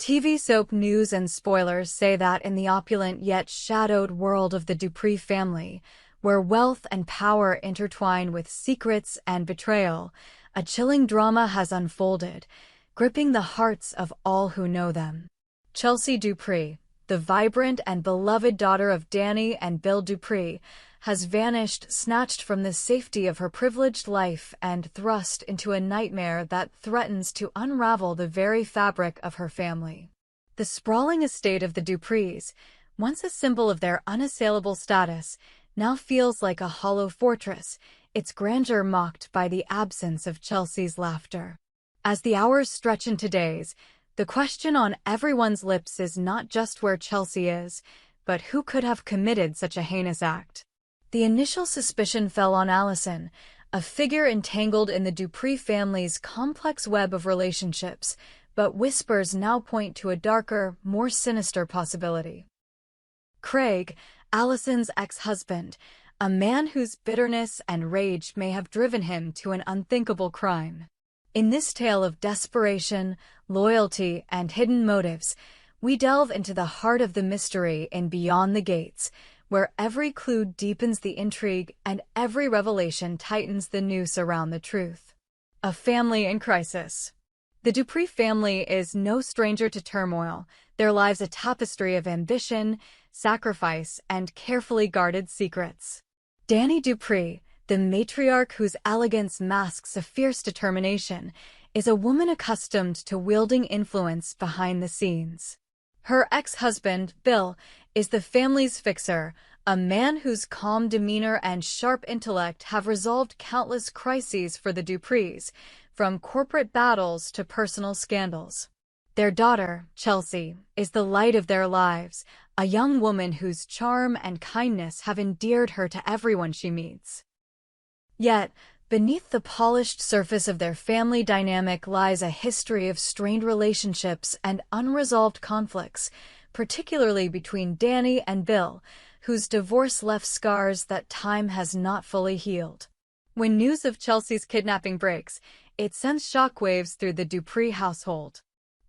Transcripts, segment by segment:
TV soap news and spoilers say that in the opulent yet shadowed world of the Dupree family, where wealth and power intertwine with secrets and betrayal, a chilling drama has unfolded, gripping the hearts of all who know them. Chelsea Dupree, the vibrant and beloved daughter of Danny and Bill Dupree, has vanished, snatched from the safety of her privileged life and thrust into a nightmare that threatens to unravel the very fabric of her family. The sprawling estate of the Duprees, once a symbol of their unassailable status, now feels like a hollow fortress, its grandeur mocked by the absence of Chelsea's laughter. As the hours stretch into days, the question on everyone's lips is not just where Chelsea is, but who could have committed such a heinous act. The initial suspicion fell on Alison, a figure entangled in the Dupree family's complex web of relationships, but whispers now point to a darker, more sinister possibility. Craig, Alison's ex-husband, a man whose bitterness and rage may have driven him to an unthinkable crime. In this tale of desperation, loyalty, and hidden motives, we delve into the heart of the mystery in Beyond the Gates, where every clue deepens the intrigue and every revelation tightens the noose around the truth. A family in crisis. The Dupree family is no stranger to turmoil, their lives a tapestry of ambition, sacrifice, and carefully guarded secrets. Danny Dupree, the matriarch whose elegance masks a fierce determination, is a woman accustomed to wielding influence behind the scenes. Her ex-husband, Bill, is the family's fixer, a man whose calm demeanor and sharp intellect have resolved countless crises for the Duprees, from corporate battles to personal scandals. Their daughter, Chelsea, is the light of their lives, a young woman whose charm and kindness have endeared her to everyone she meets. Yet, beneath the polished surface of their family dynamic lies a history of strained relationships and unresolved conflicts, particularly between Danny and Bill, whose divorce left scars that time has not fully healed. When news of Chelsea's kidnapping breaks, it sends shockwaves through the Dupree household.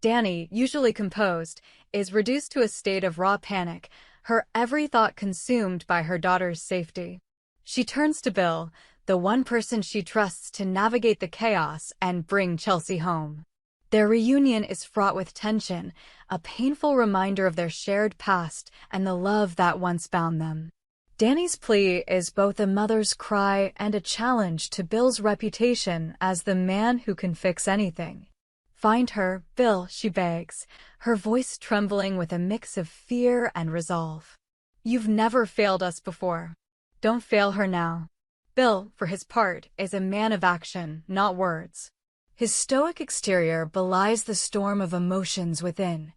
Danny, usually composed, is reduced to a state of raw panic, her every thought consumed by her daughter's safety. She turns to Bill, the one person she trusts to navigate the chaos and bring Chelsea home. Their reunion is fraught with tension, a painful reminder of their shared past and the love that once bound them. Danny's plea is both a mother's cry and a challenge to Bill's reputation as the man who can fix anything. "Find her, Bill," she begs, her voice trembling with a mix of fear and resolve. "You've never failed us before. Don't fail her now." Bill, for his part, is a man of action, not words. His stoic exterior belies the storm of emotions within.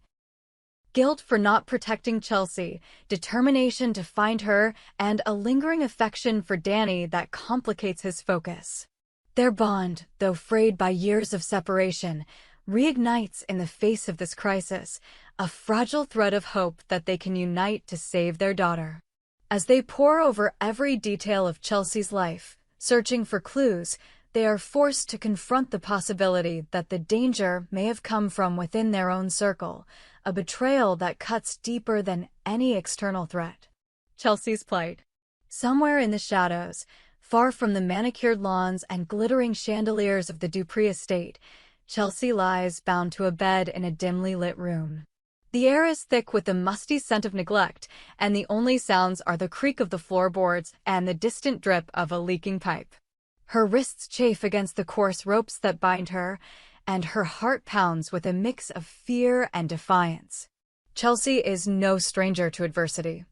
Guilt for not protecting Chelsea, determination to find her, and a lingering affection for Danny that complicates his focus. Their bond, though frayed by years of separation, reignites in the face of this crisis, a fragile thread of hope that they can unite to save their daughter. As they pore over every detail of Chelsea's life, searching for clues, they are forced to confront the possibility that the danger may have come from within their own circle, a betrayal that cuts deeper than any external threat. Chelsea's plight. Somewhere in the shadows, far from the manicured lawns and glittering chandeliers of the Dupree estate, Chelsea lies bound to a bed in a dimly lit room. The air is thick with the musty scent of neglect, and the only sounds are the creak of the floorboards and the distant drip of a leaking pipe. Her wrists chafe against the coarse ropes that bind her, and her heart pounds with a mix of fear and defiance. Chelsea is no stranger to adversity.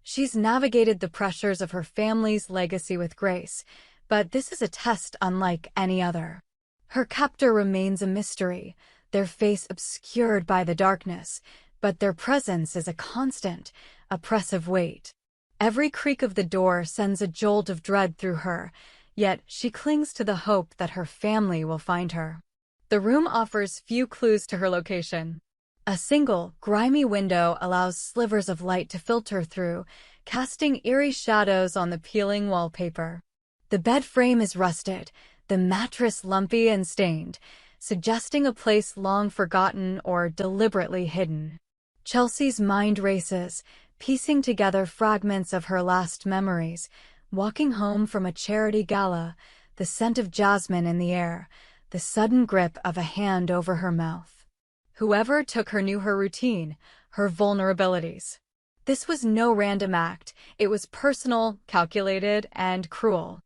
She's navigated the pressures of her family's legacy with grace, but this is a test unlike any other. Her captor remains a mystery, their face obscured by the darkness, but their presence is a constant, oppressive weight. Every creak of the door sends a jolt of dread through her, yet she clings to the hope that her family will find her. The room offers few clues to her location. A single, grimy window allows slivers of light to filter through, casting eerie shadows on the peeling wallpaper. The bed frame is rusted, the mattress lumpy and stained, suggesting a place long forgotten or deliberately hidden. Chelsea's mind races, piecing together fragments of her last memories, walking home from a charity gala, the scent of jasmine in the air, the sudden grip of a hand over her mouth. Whoever took her knew her routine, her vulnerabilities. This was no random act, it was personal, calculated, and cruel.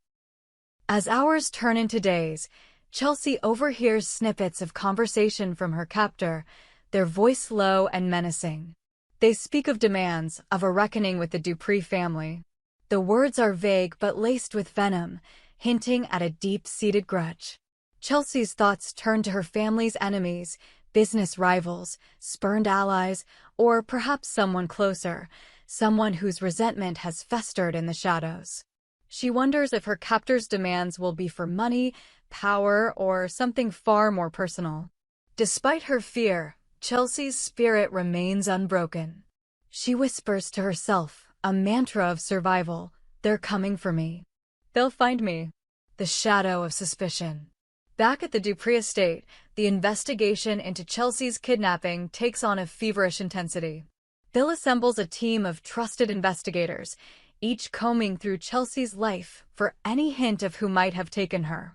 As hours turn into days, Chelsea overhears snippets of conversation from her captor, their voice low and menacing. They speak of demands, of a reckoning with the Dupree family. The words are vague but laced with venom, hinting at a deep-seated grudge. Chelsea's thoughts turn to her family's enemies, business rivals, spurned allies, or perhaps someone closer, someone whose resentment has festered in the shadows. She wonders if her captor's demands will be for money, power, or something far more personal. Despite her fear, Chelsea's spirit remains unbroken. She whispers to herself, a mantra of survival, "They're coming for me. They'll find me." The shadow of suspicion. Back at the Dupree estate, the investigation into Chelsea's kidnapping takes on a feverish intensity. Bill assembles a team of trusted investigators, each combing through Chelsea's life for any hint of who might have taken her.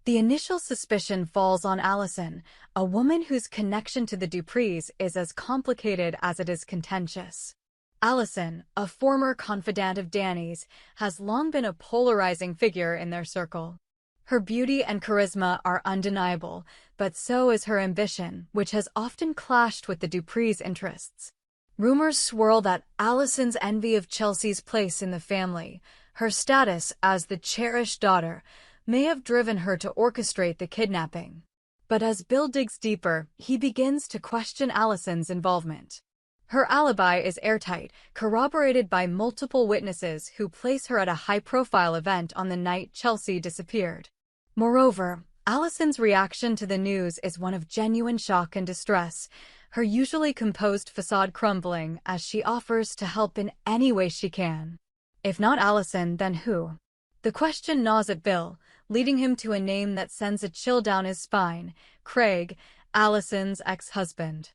The initial suspicion falls on Alison, a woman whose connection to the Duprees is as complicated as it is contentious. Alison, a former confidant of Danny's, has long been a polarizing figure in their circle. Her beauty and charisma are undeniable, but so is her ambition, which has often clashed with the Duprees' interests. Rumors swirl that Alison's envy of Chelsea's place in the family, her status as the cherished daughter, may have driven her to orchestrate the kidnapping. But as Bill digs deeper, he begins to question Alison's involvement. Her alibi is airtight, corroborated by multiple witnesses who place her at a high-profile event on the night Chelsea disappeared. Moreover, Alison's reaction to the news is one of genuine shock and distress, her usually composed facade crumbling as she offers to help in any way she can. If not Alison, then who? The question gnaws at Bill, leading him to a name that sends a chill down his spine: Craig, Alison's ex-husband.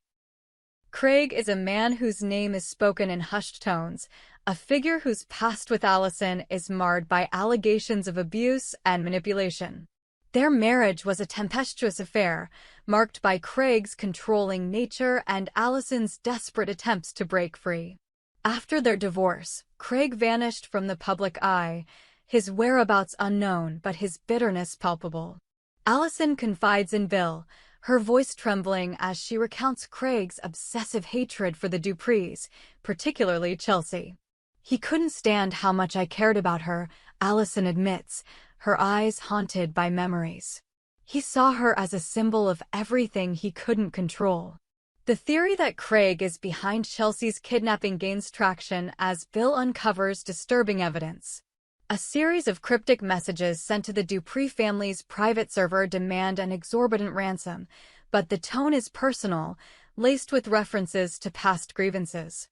Craig is a man whose name is spoken in hushed tones, a figure whose past with Alison is marred by allegations of abuse and manipulation. Their marriage was a tempestuous affair, marked by Craig's controlling nature and Alison's desperate attempts to break free. After their divorce, Craig vanished from the public eye, his whereabouts unknown but his bitterness palpable. Alison confides in Bill, her voice trembling as she recounts Craig's obsessive hatred for the Duprees, particularly Chelsea. "He couldn't stand how much I cared about her," Alison admits, her eyes haunted by memories. "He saw her as a symbol of everything he couldn't control." The theory that Craig is behind Chelsea's kidnapping gains traction as Bill uncovers disturbing evidence. A series of cryptic messages sent to the Dupree family's private server demand an exorbitant ransom, but the tone is personal, laced with references to past grievances.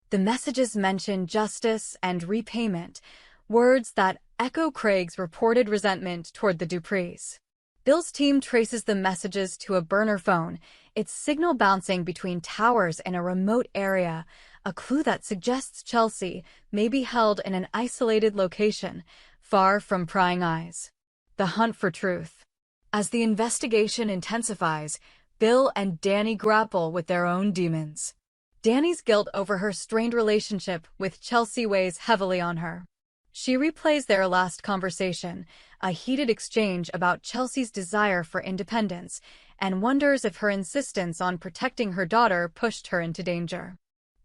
The messages mention justice and repayment, words that echo Craig's reported resentment toward the Duprees. Bill's team traces the messages to a burner phone, its signal bouncing between towers in a remote area, a clue that suggests Chelsea may be held in an isolated location, far from prying eyes. The hunt for truth. As the investigation intensifies, Bill and Danny grapple with their own demons. Danny's guilt over her strained relationship with Chelsea weighs heavily on her. She replays their last conversation, a heated exchange about Chelsea's desire for independence, and wonders if her insistence on protecting her daughter pushed her into danger.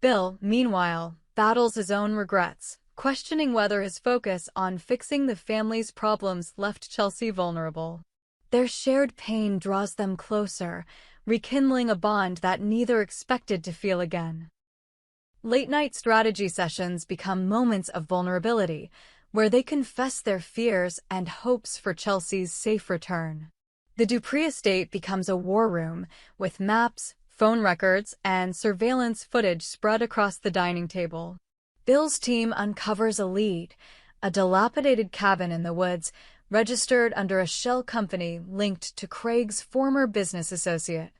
Bill, meanwhile, battles his own regrets, questioning whether his focus on fixing the family's problems left Chelsea vulnerable. Their shared pain draws them closer, rekindling a bond that neither expected to feel again. Late-night strategy sessions become moments of vulnerability, where they confess their fears and hopes for Chelsea's safe return. The Dupree estate becomes a war room, with maps, phone records, and surveillance footage spread across the dining table. Bill's team uncovers a lead, a dilapidated cabin in the woods, registered under a shell company linked to Craig's former business associate.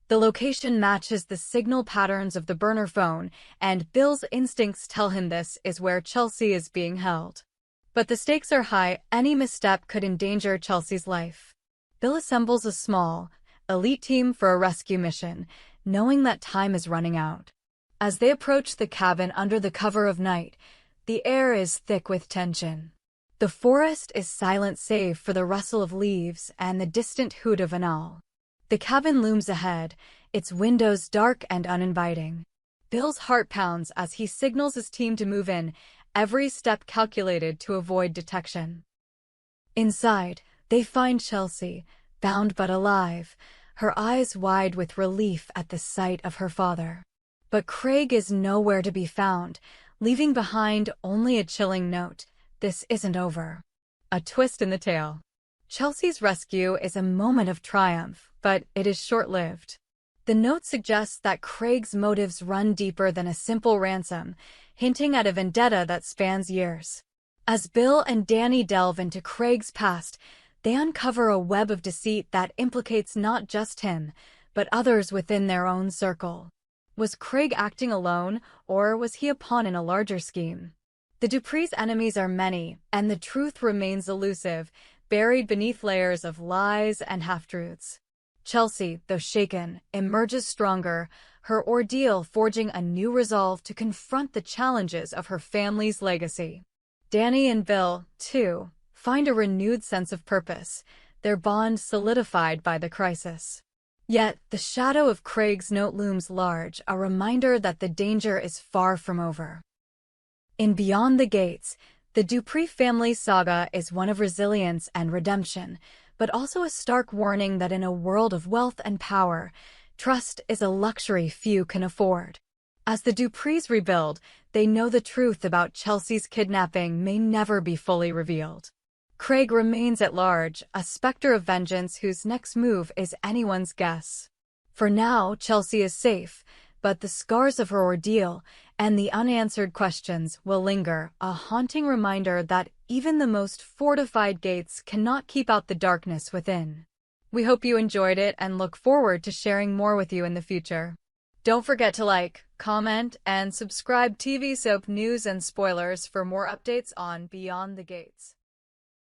The location matches the signal patterns of the burner phone, and Bill's instincts tell him this is where Chelsea is being held. But the stakes are high. Any misstep could endanger Chelsea's life. Bill assembles a small, elite team for a rescue mission, knowing that time is running out. As they approach the cabin under the cover of night, the air is thick with tension. The forest is silent save for the rustle of leaves and the distant hoot of an owl. The cabin looms ahead, its windows dark and uninviting. Bill's heart pounds as he signals his team to move in, every step calculated to avoid detection. Inside, they find Chelsea, bound but alive, her eyes wide with relief at the sight of her father. But Craig is nowhere to be found, leaving behind only a chilling note: this isn't over. A twist in the tale. Chelsea's rescue is a moment of triumph, but it is short-lived. The note suggests that Craig's motives run deeper than a simple ransom, hinting at a vendetta that spans years. As Bill and Danny delve into Craig's past, they uncover a web of deceit that implicates not just him, but others within their own circle. Was Craig acting alone, or was he a pawn in a larger scheme? The Dupree's enemies are many, and the truth remains elusive, buried beneath layers of lies and half-truths. Chelsea, though shaken, emerges stronger, her ordeal forging a new resolve to confront the challenges of her family's legacy. Danny and Bill, too, find a renewed sense of purpose, their bond solidified by the crisis. Yet, the shadow of Craig's note looms large, a reminder that the danger is far from over. In Beyond the Gates, the Dupree family saga is one of resilience and redemption, but also a stark warning that in a world of wealth and power, trust is a luxury few can afford. As the Duprees rebuild, they know the truth about Chelsea's kidnapping may never be fully revealed. Craig remains at large, a specter of vengeance whose next move is anyone's guess. For now, Chelsea is safe, but the scars of her ordeal and the unanswered questions will linger, a haunting reminder that even the most fortified gates cannot keep out the darkness within. We hope you enjoyed it and look forward to sharing more with you in the future. Don't forget to like, comment, and subscribe TV Soap News and Spoilers for more updates on Beyond the Gates.